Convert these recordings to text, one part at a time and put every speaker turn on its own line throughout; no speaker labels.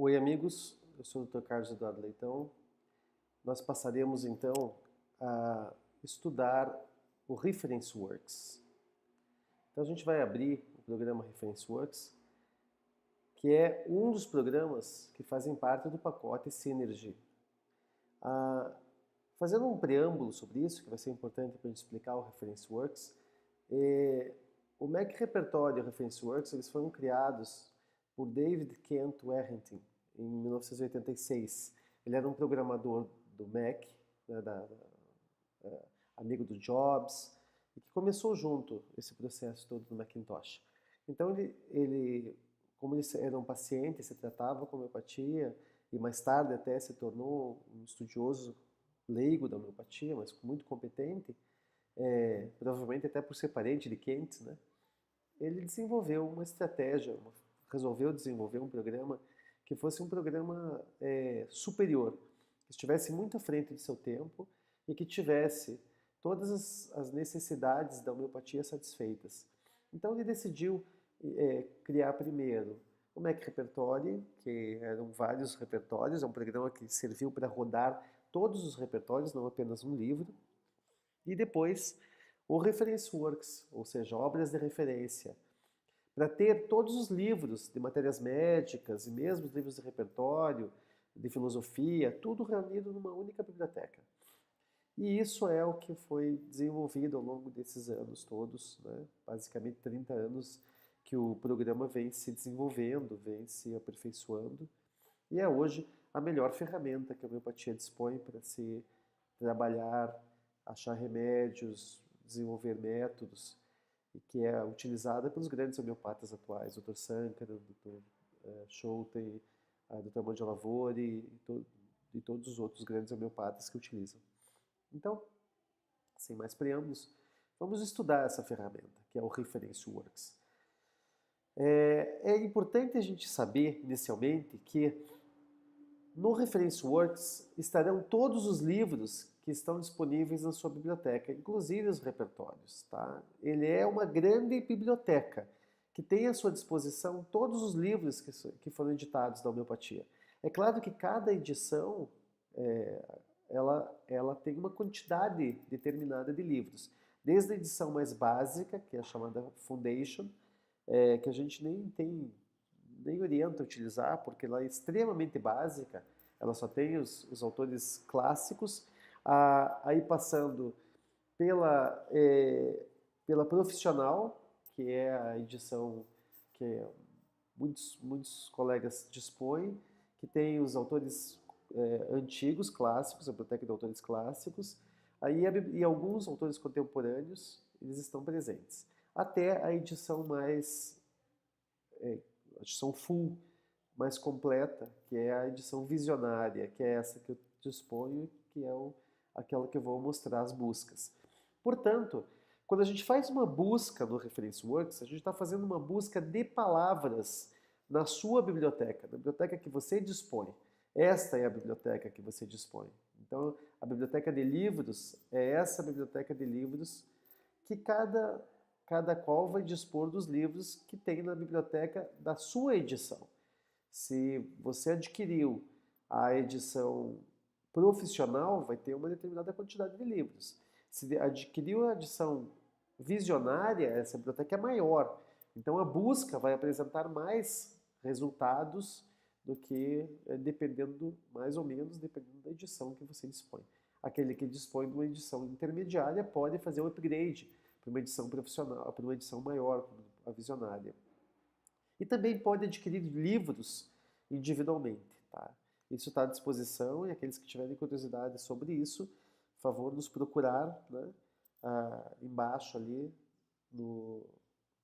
Oi, amigos, eu sou o Dr. Carlos Eduardo Leitão. Nós passaremos então a estudar o ReferenceWorks. Então a gente vai abrir o programa ReferenceWorks, que é um dos programas que fazem parte do pacote Synergy. Fazendo um preâmbulo sobre isso, que vai ser importante para a gente explicar o ReferenceWorks, o Mac Repertoire e o ReferenceWorks eles foram criados por David Kent Warrington em 1986. Ele era um programador do Mac, né, amigo do Jobs, e que começou junto esse processo todo do Macintosh. Então como ele era um paciente, se tratava com homeopatia, e mais tarde até se tornou um estudioso leigo da homeopatia, mas muito competente, provavelmente até por ser parente de Kent, né? Ele desenvolveu uma estratégia, resolveu desenvolver um programa que fosse um programa superior, que estivesse muito à frente de seu tempo e que tivesse todas as necessidades da homeopatia satisfeitas. Então ele decidiu criar primeiro o Mac Repertoire, que eram vários repertórios, é um programa que serviu para rodar todos os repertórios, não apenas um livro, e depois o ReferenceWorks, ou seja, obras de referência, para ter todos os livros de matérias médicas e mesmo os livros de repertório, de filosofia, tudo reunido numa única biblioteca. E isso é o que foi desenvolvido ao longo desses anos todos, né? Basicamente 30 anos que o programa vem se desenvolvendo, vem se aperfeiçoando, e é hoje a melhor ferramenta que a homeopatia dispõe para se trabalhar, achar remédios, desenvolver métodos, e que é utilizada pelos grandes homeopatas atuais, Dr. Sankara, Dr. Schouten, Dr. Mandio Lavori e todos os outros grandes homeopatas que utilizam. Então, sem mais preâmbulos, vamos estudar essa ferramenta, que é o ReferenceWorks. É importante a gente saber, inicialmente, que no ReferenceWorks estarão todos os livros que estão disponíveis na sua biblioteca, inclusive os repertórios. Tá? Ele é uma grande biblioteca que tem à sua disposição todos os livros que foram editados da homeopatia. É claro que cada edição ela tem uma quantidade determinada de livros. Desde a edição mais básica, que é a chamada Foundation, que a gente nem orienta a utilizar, porque ela é extremamente básica, ela só tem os autores clássicos, aí passando pela profissional, que é a edição que muitos colegas dispõem, que tem os autores antigos, clássicos, a biblioteca de autores clássicos, e alguns autores contemporâneos, eles estão presentes. Até a edição a edição full, mais completa, que é a edição visionária, que é essa que eu disponho, que é aquela que eu vou mostrar as buscas. Portanto, quando a gente faz uma busca no ReferenceWorks, a gente está fazendo uma busca de palavras na sua biblioteca, na biblioteca que você dispõe. Esta é a biblioteca que você dispõe. Então, a biblioteca de livros é essa biblioteca de livros que cada qual vai dispor dos livros que tem na biblioteca da sua edição. Se você adquiriu a edição profissional, vai ter uma determinada quantidade de livros. Se adquiriu a edição visionária, essa biblioteca é maior. Então a busca vai apresentar mais resultados do que dependendo, mais ou menos, dependendo da edição que você dispõe. Aquele que dispõe de uma edição intermediária pode fazer o upgrade para uma edição profissional, para uma edição maior, para a visionária. E também pode adquirir livros individualmente. Tá? Isso está à disposição e aqueles que tiverem curiosidade sobre isso, por favor, nos procurar, né? Embaixo ali no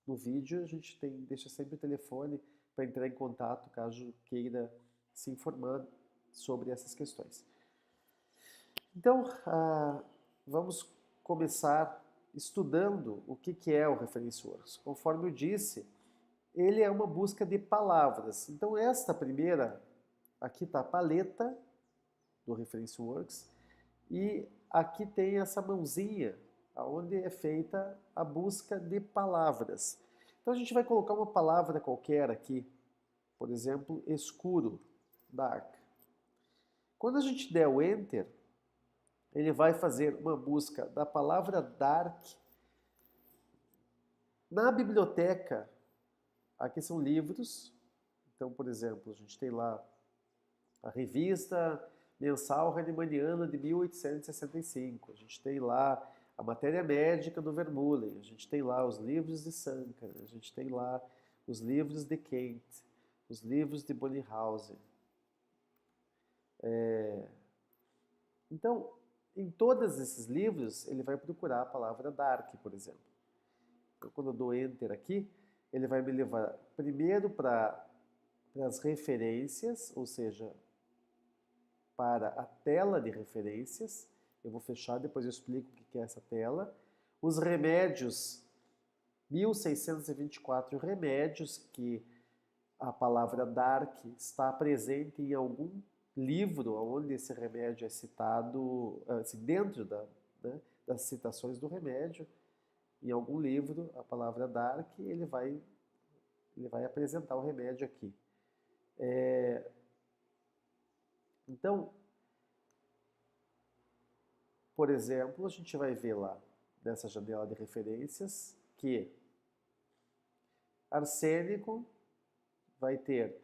vídeo. A gente deixa sempre o telefone para entrar em contato caso queira se informar sobre essas questões. Então, vamos começar estudando o que é o ReferenceWorks. Conforme eu disse, ele é uma busca de palavras. Então esta primeira, aqui está a paleta do ReferenceWorks e aqui tem essa mãozinha onde é feita a busca de palavras. Então a gente vai colocar uma palavra qualquer aqui, por exemplo, escuro. dark. Quando a gente der o Enter, ele vai fazer uma busca da palavra dark na biblioteca. Aqui são livros. Então, por exemplo, a gente tem lá a revista mensal Hahnemanniana de 1865. A gente tem lá a matéria médica do Vermeulen. A gente tem lá os livros de Sankara. A gente tem lá os livros de Kent, os livros de Bonhoeffer. Então, em todos esses livros, ele vai procurar a palavra dark, por exemplo. Então, quando eu dou Enter aqui, ele vai me levar primeiro para as referências, ou seja, para a tela de referências. Eu vou fechar, depois eu explico o que é essa tela. Os remédios, 1624 remédios, que a palavra dark está presente em algum livro onde esse remédio é citado, assim, dentro das citações do remédio, em algum livro, a palavra dark, ele vai apresentar o remédio aqui. Então, por exemplo, a gente vai ver lá, nessa janela de referências, que arsênico vai ter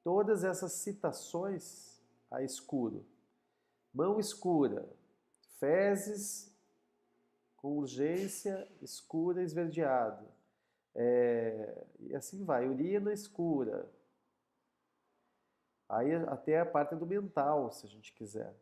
todas essas citações a escuro. Mão escura, fezes com urgência, escura, esverdeado. E assim vai, urina escura. Aí até a parte do mental, se a gente quiser.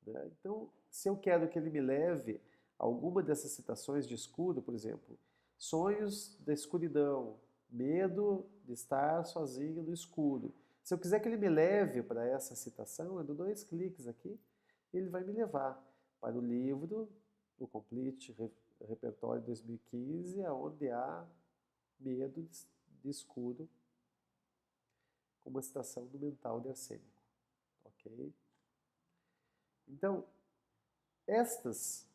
Então, se eu quero que ele me leve a alguma dessas citações de escuro, por exemplo, sonhos da escuridão, medo de estar sozinho no escuro. Se eu quiser que ele me leve para essa citação, eu dou 2 cliques aqui e ele vai me levar para o livro, o Complete Repertório 2015, onde há medo de escuro, com uma citação do mental de arsênico. Ok? Então, estas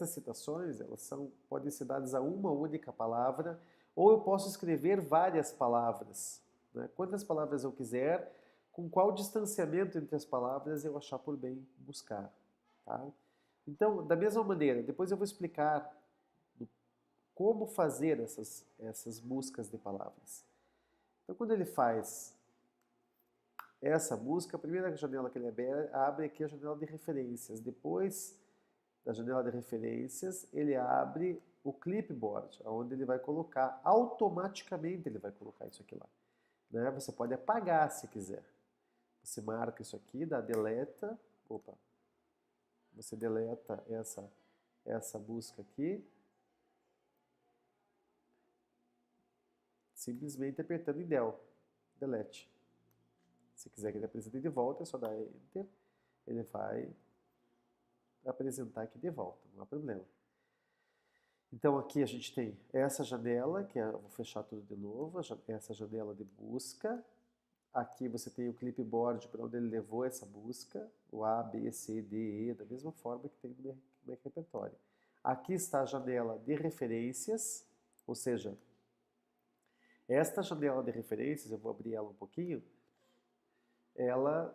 citações, elas podem ser dadas a uma única palavra, ou eu posso escrever várias palavras. Quantas palavras eu quiser, com qual distanciamento entre as palavras eu achar por bem buscar. Tá? Então, da mesma maneira, depois eu vou explicar como fazer essas buscas de palavras. Então, quando ele faz essa busca, a primeira janela que ele abre aqui é a janela de referências. Depois da janela de referências, ele abre o clipboard, onde ele vai colocar, automaticamente ele vai colocar isso aqui lá. Você pode apagar se quiser. Você marca isso aqui, dá deleta, você deleta essa busca aqui, simplesmente apertando em del, delete. Se quiser que ele apresente de volta, é só dar Enter, ele vai apresentar aqui de volta, não há problema. Então aqui a gente tem essa janela, vou fechar tudo de novo, essa janela de busca. Aqui você tem o clipboard para onde ele levou essa busca, o A, B, C, D, E, da mesma forma que tem no Mac Repertório. Aqui está a janela de referências, ou seja, esta janela de referências, eu vou abrir ela um pouquinho, ela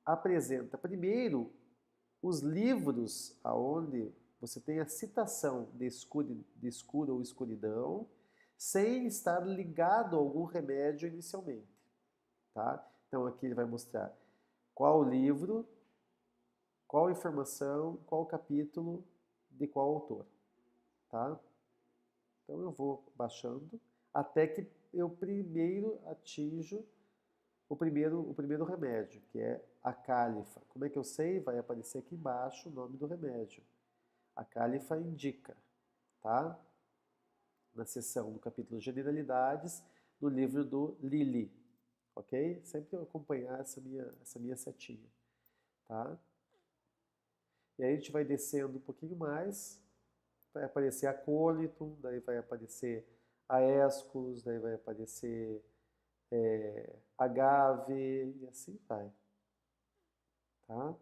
apresenta primeiro os livros aonde você tem a citação de escuro ou escuridão, sem estar ligado a algum remédio inicialmente. Tá? Então aqui ele vai mostrar qual livro, qual informação, qual capítulo, de qual autor. Tá? Então eu vou baixando até que eu primeiro atinjo o primeiro remédio, que é a Cálifa. Como é que eu sei? Vai aparecer aqui embaixo o nome do remédio. A Cálifa indica, tá? Na seção do capítulo Generalidades, no livro do Lilly, ok? Sempre acompanhar essa minha setinha, tá? E aí a gente vai descendo um pouquinho mais, vai aparecer Acônito, daí vai aparecer Aesculus, daí vai aparecer Agave, e assim vai. Tá?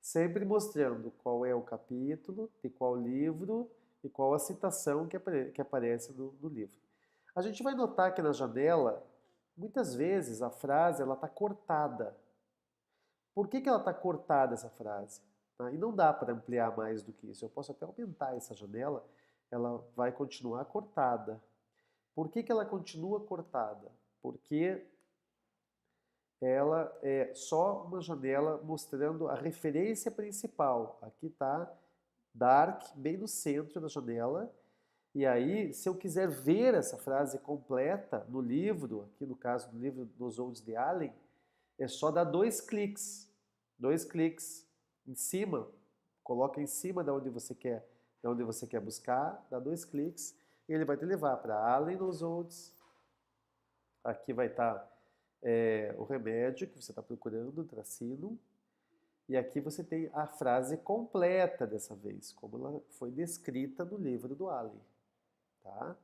Sempre mostrando qual é o capítulo, de qual livro e qual a citação que aparece no livro. A gente vai notar que na janela muitas vezes a frase ela está cortada. Por que ela está cortada, essa frase? Tá? E não dá para ampliar mais do que isso. Eu posso até aumentar essa janela, ela vai continuar cortada. Por que ela continua cortada? Porque ela é só uma janela mostrando a referência principal. Aqui está Dark, bem no centro da janela. E aí, se eu quiser ver essa frase completa no livro, aqui no caso do livro dos Olds de Allen, é só dar 2 cliques. 2 cliques em cima, coloca em cima da onde você quer buscar, dá 2 cliques e ele vai te levar para Allen nos Olds. Aqui vai estar o remédio que você está procurando, Tracino. E aqui você tem a frase completa dessa vez, como ela foi descrita no livro do Allen. Tá?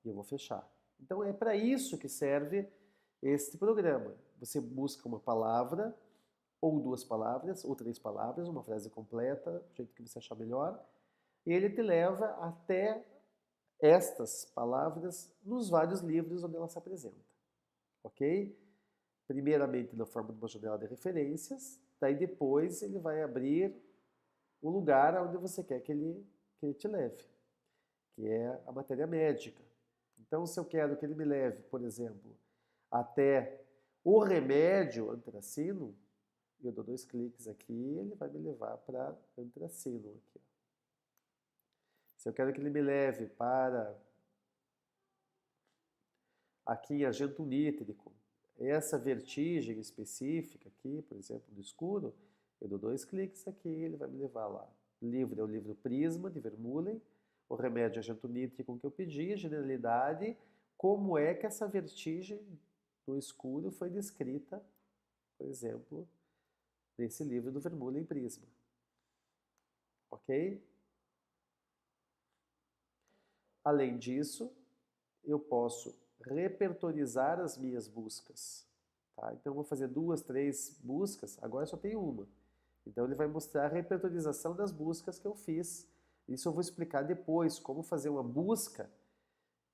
E eu vou fechar. Então é para isso que serve este programa. Você busca uma palavra, ou 2 palavras, ou 3 palavras, uma frase completa, do jeito que você achar melhor, e ele te leva até estas palavras nos vários livros onde ela se apresenta. Ok? Primeiramente na forma de uma janela de referências, daí depois ele vai abrir o lugar onde você quer que ele te leve, que é a matéria médica. Então, se eu quero que ele me leve, por exemplo, até o remédio antracino, eu dou 2 cliques aqui, ele vai me levar para antracino. Aqui. Se eu quero que ele me leve para aqui em agente nítrico, essa vertigem específica aqui, por exemplo, do escuro, eu dou 2 cliques aqui, ele vai me levar lá. O livro é o livro Prisma, de Vermeulen, o remédio agente nítrico que eu pedi, generalidade, como é que essa vertigem no escuro foi descrita, por exemplo, nesse livro do Vermeulen Prisma. Ok? Além disso, eu posso repertorizar as minhas buscas. Tá? Então, eu vou fazer 2, 3 buscas, agora só tem uma. Então, ele vai mostrar a repertorização das buscas que eu fiz. Isso eu vou explicar depois, como fazer uma busca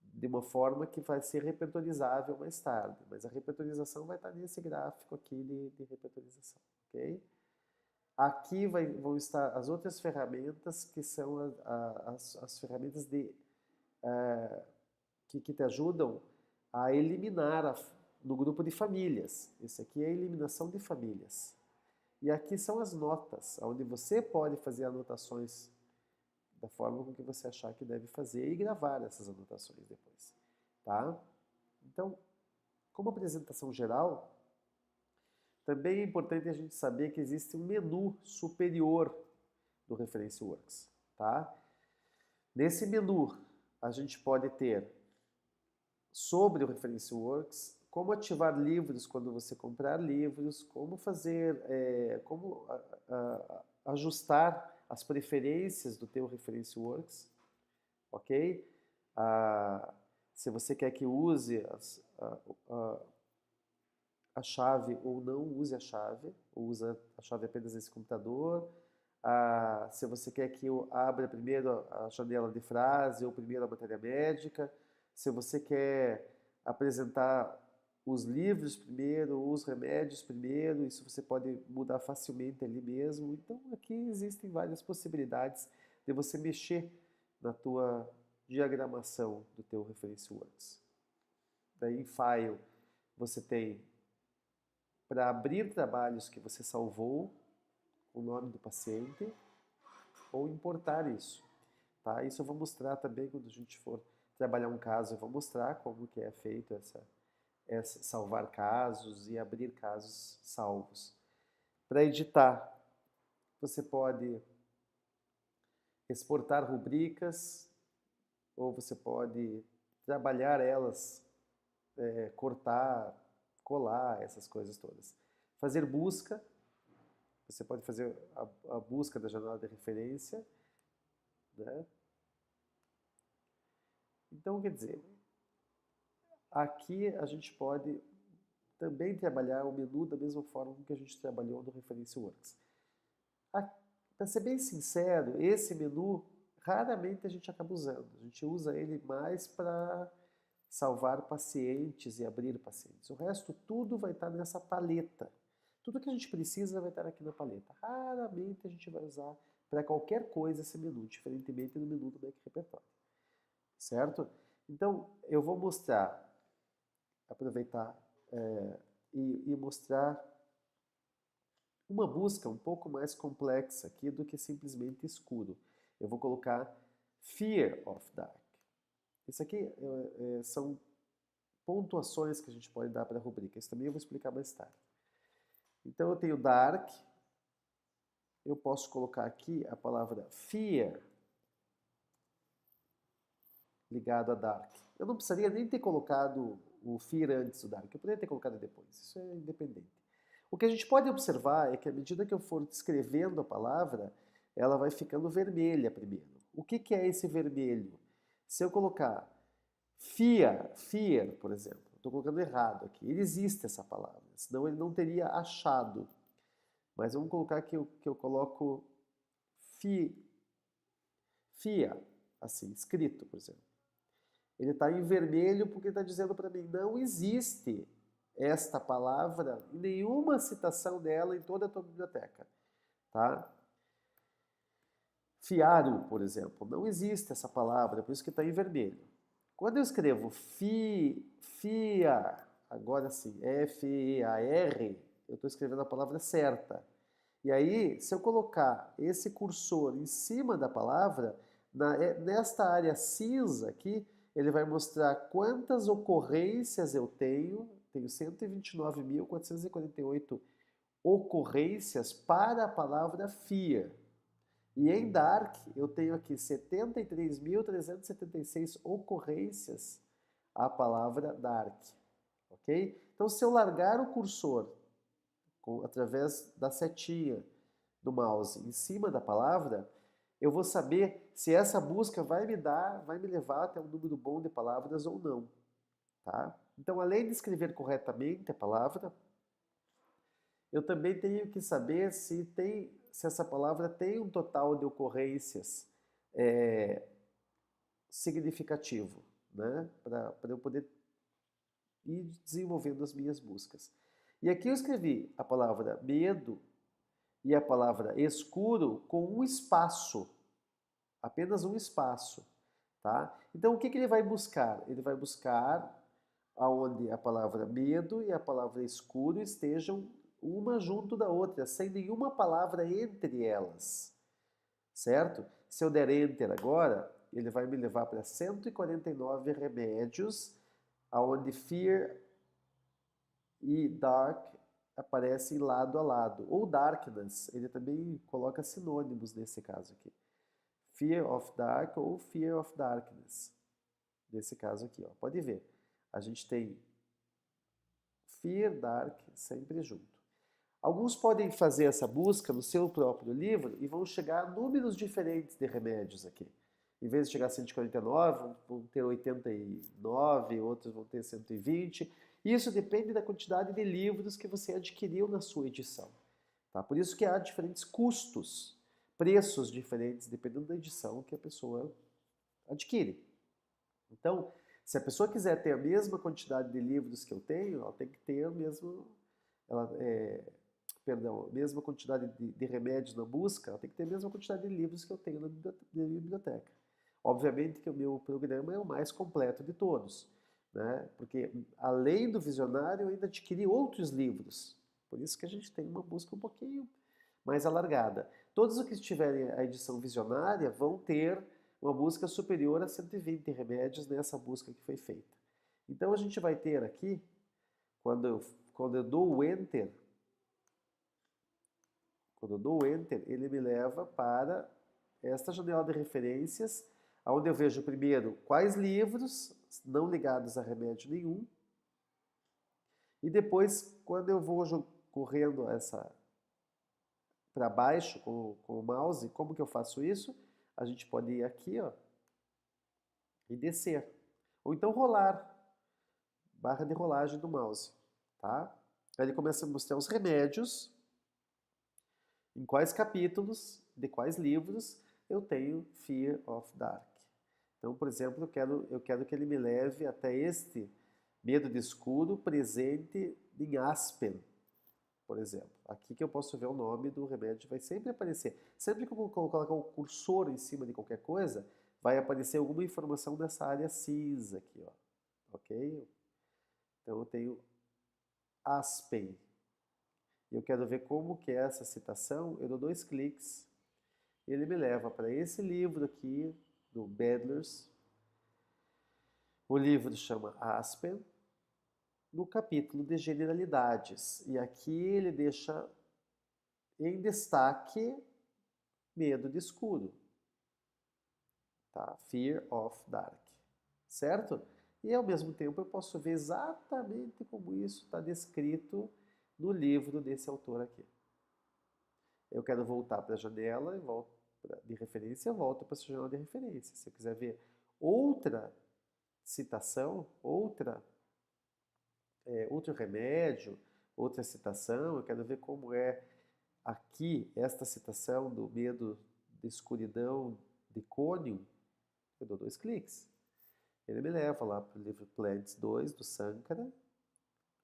de uma forma que vai ser repertorizável mais tarde. Mas a repertorização vai estar nesse gráfico aqui de repertorização. Ok? Aqui vão estar as outras ferramentas, que são as ferramentas que te ajudam a eliminar no grupo de famílias. Esse aqui é a eliminação de famílias. E aqui são as notas, onde você pode fazer anotações da forma com que você achar que deve fazer e gravar essas anotações depois. Tá? Então, como apresentação geral, também é importante a gente saber que existe um menu superior do Reference Works. Tá? Nesse menu, a gente pode ter sobre o Reference Works, como ativar livros quando você comprar livros, como fazer, como ajustar as preferências do teu Reference Works, ok? Se você quer que use a chave ou não use a chave, ou usa a chave apenas nesse computador. Se você quer que eu abra primeiro a janela de frase ou primeiro a matéria médica, se você quer apresentar os livros primeiro, os remédios primeiro, isso você pode mudar facilmente ali mesmo. Então aqui existem várias possibilidades de você mexer na tua diagramação do teu Reference Works. Daí em File você tem para abrir trabalhos que você salvou, o nome do paciente, ou importar isso. Tá? Isso eu vou mostrar também quando a gente for trabalhar um caso, eu vou mostrar como que é feito essa salvar casos e abrir casos salvos. Para editar, você pode exportar rubricas, ou você pode trabalhar elas, cortar, colar, essas coisas todas. Fazer busca, você pode fazer a busca da janela de referência, né? Então, quer dizer, aqui a gente pode também trabalhar o menu da mesma forma que a gente trabalhou no Reference Works. Para ser bem sincero, esse menu raramente a gente acaba usando. A gente usa ele mais para salvar pacientes e abrir pacientes. O resto tudo vai estar nessa paleta. Tudo que a gente precisa vai estar aqui na paleta. Raramente a gente vai usar para qualquer coisa esse menu, diferentemente do menu do Mac Repertório. Certo? Então, eu vou mostrar, aproveitar e mostrar uma busca um pouco mais complexa aqui do que simplesmente escuro. Eu vou colocar Fear of Dark. Isso aqui são pontuações que a gente pode dar para a rubrica. Isso também eu vou explicar mais tarde. Então eu tenho Dark. Eu posso colocar aqui a palavra Fear ligado a Dark. Eu não precisaria nem ter colocado o Fear antes do Dark. Eu poderia ter colocado depois. Isso é independente. O que a gente pode observar é que à medida que eu for descrevendo a palavra, ela vai ficando vermelha primeiro. O que é esse vermelho? Se eu colocar fear, por exemplo, estou colocando errado aqui, ele existe essa palavra, senão ele não teria achado. Mas vamos colocar que eu coloco fear, assim, escrito, por exemplo. Ele está em vermelho porque está dizendo para mim, não existe esta palavra em nenhuma citação dela em toda a tua biblioteca. Tá? Fiaro, por exemplo, não existe essa palavra, por isso que está em vermelho. Quando eu escrevo fiar, agora sim, F-E-A-R, eu estou escrevendo a palavra certa. E aí, se eu colocar esse cursor em cima da palavra, nesta área cinza aqui, ele vai mostrar quantas ocorrências eu tenho 129.448 ocorrências para a palavra fear. E em Dark, eu tenho aqui 73.376 ocorrências à palavra Dark. Ok? Então, se eu largar o cursor através da setinha do mouse em cima da palavra, eu vou saber se essa busca vai me levar até um número bom de palavras ou não. Tá? Então, além de escrever corretamente a palavra, eu também tenho que saber se essa palavra tem um total de ocorrências significativo, né? Para eu poder ir desenvolvendo as minhas buscas. E aqui eu escrevi a palavra medo e a palavra escuro com um espaço, apenas um espaço. Tá? Então, o que ele vai buscar? Ele vai buscar aonde a palavra medo e a palavra escuro estejam uma junto da outra, sem nenhuma palavra entre elas, certo? Se eu der Enter agora, ele vai me levar para 149 remédios, aonde Fear e Dark aparecem lado a lado, ou Darkness, ele também coloca sinônimos nesse caso aqui. Fear of Dark ou Fear of Darkness, nesse caso aqui, ó. Pode ver, a gente tem Fear, Dark, sempre junto. Alguns podem fazer essa busca no seu próprio livro e vão chegar a números diferentes de remédios aqui. Em vez de chegar a 149, vão ter 89, outros vão ter 120. Isso depende da quantidade de livros que você adquiriu na sua edição. Tá? Por isso que há diferentes custos, preços diferentes, dependendo da edição que a pessoa adquire. Então, se a pessoa quiser ter a mesma quantidade de livros que eu tenho, ela tem que ter a mesma quantidade de remédios na busca, ela tem que ter a mesma quantidade de livros que eu tenho na biblioteca. Obviamente que o meu programa é o mais completo de todos, né? Porque além do visionário eu ainda adquiri outros livros, por isso que a gente tem uma busca um pouquinho mais alargada. Todos os que tiverem a edição visionária vão ter uma busca superior a 120 remédios nessa busca que foi feita. Então a gente vai ter aqui, quando eu dou o Enter, ele me leva para esta janela de referências, onde eu vejo primeiro quais livros não ligados a remédio nenhum, e depois, quando eu vou correndo para baixo com o mouse, como que eu faço isso? A gente pode ir aqui, ó, e descer. Ou então rolar, barra de rolagem do mouse, tá? Aí ele começa a mostrar os remédios, em quais capítulos, de quais livros eu tenho Fear of Dark. Então, por exemplo, eu quero que ele me leve até este medo de escuro presente em Aspen, por exemplo. Aqui que eu posso ver o nome do remédio, vai sempre aparecer. Sempre que eu colocar o cursor em cima de qualquer coisa, vai aparecer alguma informação dessa área cinza aqui, ó. Ok? Então eu tenho Aspen. E eu quero ver como que é essa citação. Eu dou 2 cliques e ele me leva para esse livro aqui, do Badlers. O livro chama Aspen, no capítulo de generalidades. E aqui ele deixa em destaque medo de escuro, tá? Fear of Dark, certo? E ao mesmo tempo eu posso ver exatamente como isso está descrito no livro desse autor aqui. Eu quero voltar para a janela de referência, eu volto para essa janela de referência. Se eu quiser ver outra citação, outro remédio, outra citação, eu quero ver como é aqui esta citação do medo de escuridão de Cônio, eu dou 2 cliques. Ele me leva lá para o livro Plants 2, do Sankara,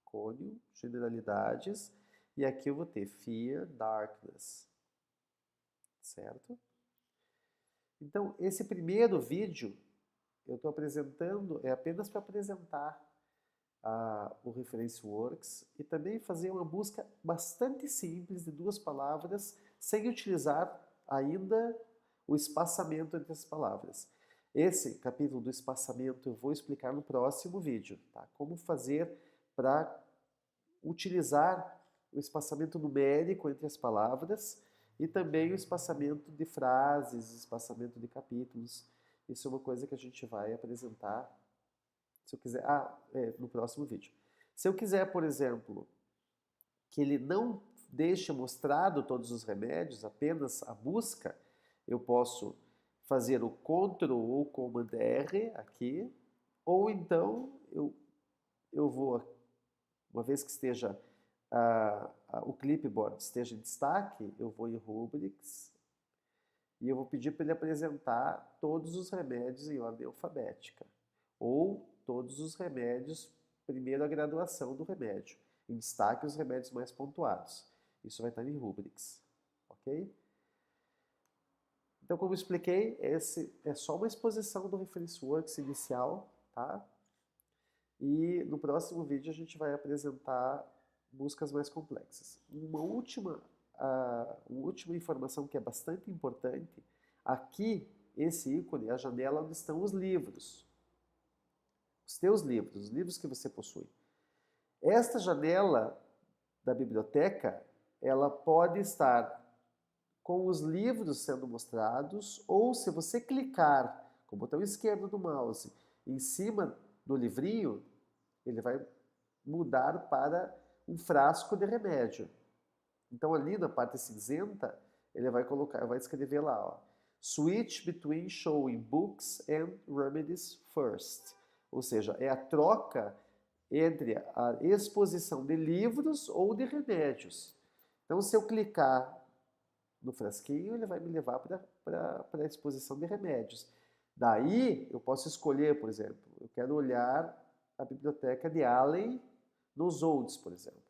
Cônio, generalidades, e aqui eu vou ter Fear, Darkness, certo? Então, esse primeiro vídeo eu estou apresentando, é apenas para apresentar o Reference Works e também fazer uma busca bastante simples de 2 palavras, sem utilizar ainda o espaçamento entre as palavras. Esse capítulo do espaçamento eu vou explicar no próximo vídeo, tá? Como fazer para utilizar o espaçamento numérico entre as palavras e também o espaçamento de frases, espaçamento de capítulos. Isso é uma coisa que a gente vai apresentar, se eu quiser, no próximo vídeo. Se eu quiser, por exemplo, que ele não deixe mostrado todos os remédios, apenas a busca, eu posso fazer o Ctrl ou Command R aqui, ou então eu vou, uma vez que esteja o clipboard esteja em destaque, eu vou em Rubrics e eu vou pedir para ele apresentar todos os remédios em ordem alfabética, ou todos os remédios, primeiro a graduação do remédio, em destaque os remédios mais pontuados. Isso vai estar em Rubrics, ok? Então, como eu expliquei, esse é só uma exposição do Reference Works inicial, tá? E no próximo vídeo a gente vai apresentar buscas mais complexas. Uma última informação que é bastante importante, aqui, esse ícone é a janela onde estão os livros. Os teus livros, os livros que você possui. Esta janela da biblioteca, ela pode estar com os livros sendo mostrados, ou se você clicar com o botão esquerdo do mouse em cima do livrinho, ele vai mudar para um frasco de remédio. Então ali na parte cinzenta, ele vai escrever lá, ó, Switch between showing books and remedies first. Ou seja, é a troca entre a exposição de livros ou de remédios. Então, se eu clicar no frasquinho, ele vai me levar para a exposição de remédios. Daí, eu posso escolher, por exemplo, eu quero olhar a biblioteca de Allen nos Olds, por exemplo.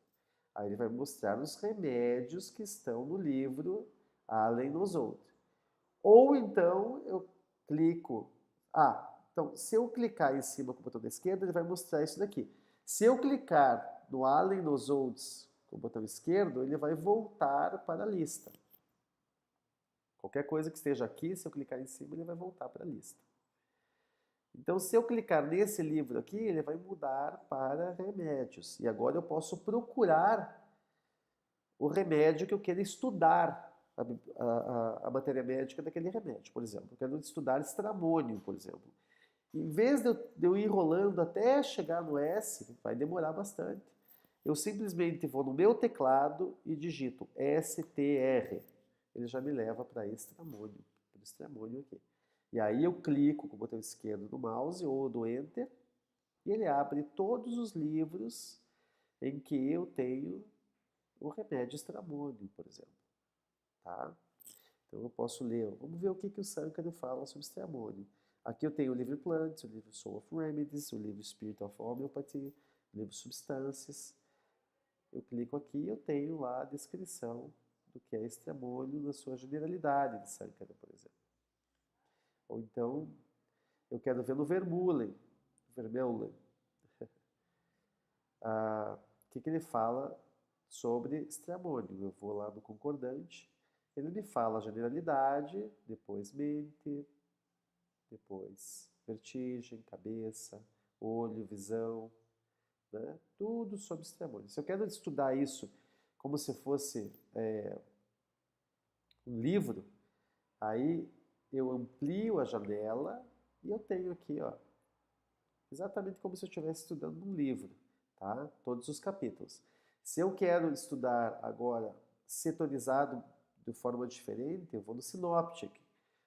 Aí ele vai mostrar os remédios que estão no livro Allen nos Olds. Ou então, eu clico... então, se eu clicar em cima com o botão da esquerda, ele vai mostrar isso daqui. Se eu clicar no Allen nos Olds com o botão esquerdo, ele vai voltar para a lista. Qualquer coisa que esteja aqui, se eu clicar em cima, ele vai voltar para a lista. Então, se eu clicar nesse livro aqui, ele vai mudar para remédios. E agora eu posso procurar o remédio que eu quero estudar, a matéria médica daquele remédio. Por exemplo, eu quero estudar estramônio, por exemplo. Em vez de eu ir rolando até chegar no S, vai demorar bastante. Eu simplesmente vou no meu teclado e digito STR. Ele já me leva para estramônio, para o estramônio aqui. E aí eu clico com o botão esquerdo do mouse ou do Enter e ele abre todos os livros em que eu tenho o remédio estramônio, por exemplo. Tá? Então eu posso ler, vamos ver o que o Sankara fala sobre estramônio. Aqui eu tenho o livro Plants, o livro Soul of Remedies, o livro Spirit of Homeopathy, o livro Substâncias. Eu clico aqui e eu tenho lá a descrição do que é estremolio na sua generalidade de Sankara, por exemplo. Ou então, eu quero ver no Vermeulen. O que ele fala sobre estremolio. Eu vou lá no concordante, ele me fala a generalidade, depois mente, depois vertigem, cabeça, olho, visão, né? Tudo sobre estremolio. Se eu quero estudar isso como se fosse um livro, aí eu amplio a janela e eu tenho aqui, ó, exatamente como se eu estivesse estudando um livro, tá? Todos os capítulos. Se eu quero estudar agora setorizado de forma diferente, eu vou no Synoptic.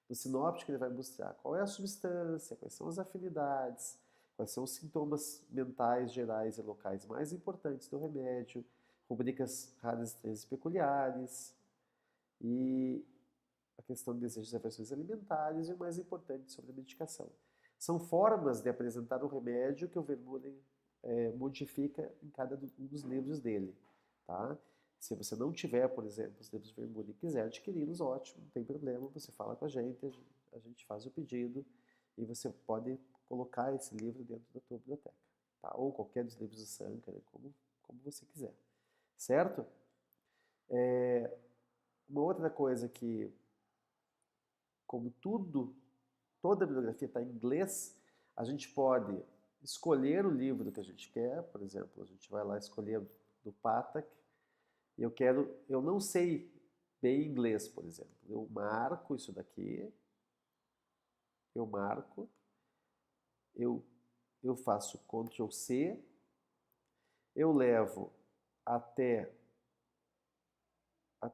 No Synoptic ele vai mostrar qual é a substância, quais são as afinidades, quais são os sintomas mentais, gerais e locais mais importantes do remédio, rubricas raras, estranhas e peculiares, e a questão de desejos e aversões alimentares e o mais importante sobre a medicação. São formas de apresentar o remédio que o Vermeulen modifica em cada um dos livros dele, tá? Se você não tiver, por exemplo, os livros Vermeulen e quiser adquiri-los, ótimo, não tem problema, você fala com a gente faz o pedido e você pode colocar esse livro dentro da tua biblioteca, tá? Ou qualquer dos livros do Sankara, como você quiser, certo? Uma outra coisa que, como toda a bibliografia está em inglês, a gente pode escolher o livro que a gente quer. Por exemplo, a gente vai lá escolher do Pathak, e eu não sei bem inglês, por exemplo. Eu marco isso daqui, eu faço Ctrl C, eu levo até a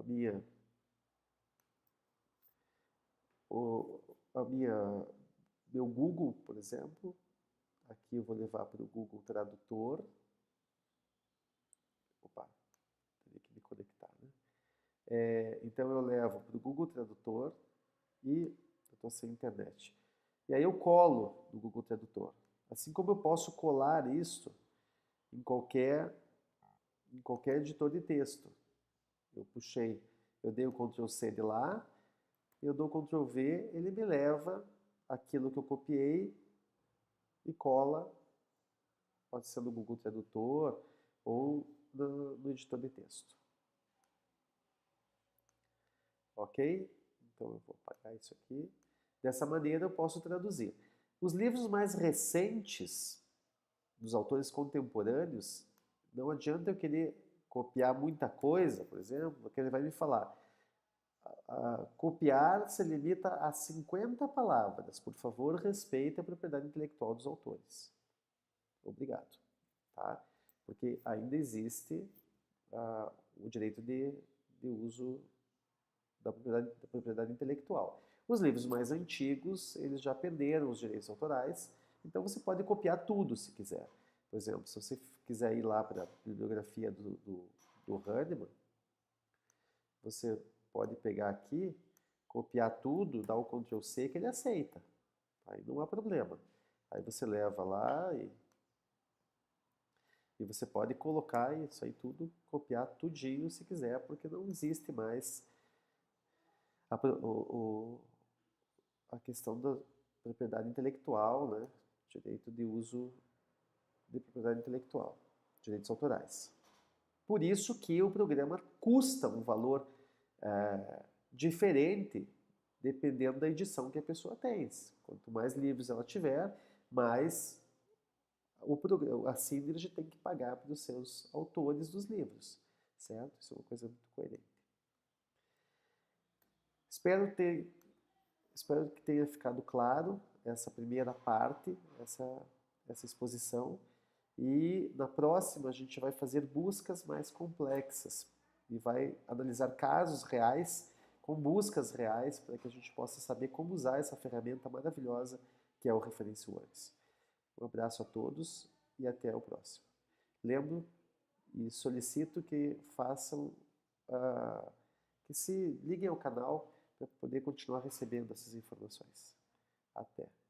minha meu Google, por exemplo. Aqui eu vou levar para o Google Tradutor. Opa, teria que me conectar, né? Então eu levo para o Google Tradutor e eu estou sem internet. E aí eu colo no Google Tradutor. Assim como eu posso colar isso em qualquer editor de texto. Eu dei o Ctrl C de lá, eu dou o Ctrl V, ele me leva aquilo que eu copiei e cola, pode ser no Google Tradutor ou no editor de texto. Ok? Então eu vou apagar isso aqui. Dessa maneira eu posso traduzir. Os livros mais recentes, dos autores contemporâneos, não adianta eu querer copiar muita coisa, por exemplo, porque ele vai me falar. Copiar se limita a 50 palavras. Por favor, respeite a propriedade intelectual dos autores. Obrigado. Tá? Porque ainda existe o direito de uso da propriedade intelectual. Os livros mais antigos, eles já perderam os direitos autorais, então você pode copiar tudo se quiser. Por exemplo, se você quiser ir lá para a bibliografia do Hahnemann, você pode pegar aqui, copiar tudo, dar o Ctrl C que ele aceita. Aí não há problema. Aí você leva lá e você pode colocar isso aí tudo, copiar tudinho se quiser, porque não existe mais a questão da propriedade intelectual, né? Direito de uso de propriedade intelectual, direitos autorais. Por isso que o programa custa um valor diferente dependendo da edição que a pessoa tem. Quanto mais livros ela tiver, mais a Synergy tem que pagar para os seus autores dos livros, certo? Isso é uma coisa muito coerente. Espero que tenha ficado claro essa primeira parte, essa exposição. E na próxima a gente vai fazer buscas mais complexas e vai analisar casos reais com buscas reais para que a gente possa saber como usar essa ferramenta maravilhosa que é o ReferenceWorks. Um abraço a todos e até o próximo. Lembro e solicito que façam, que se liguem ao canal para poder continuar recebendo essas informações. Até!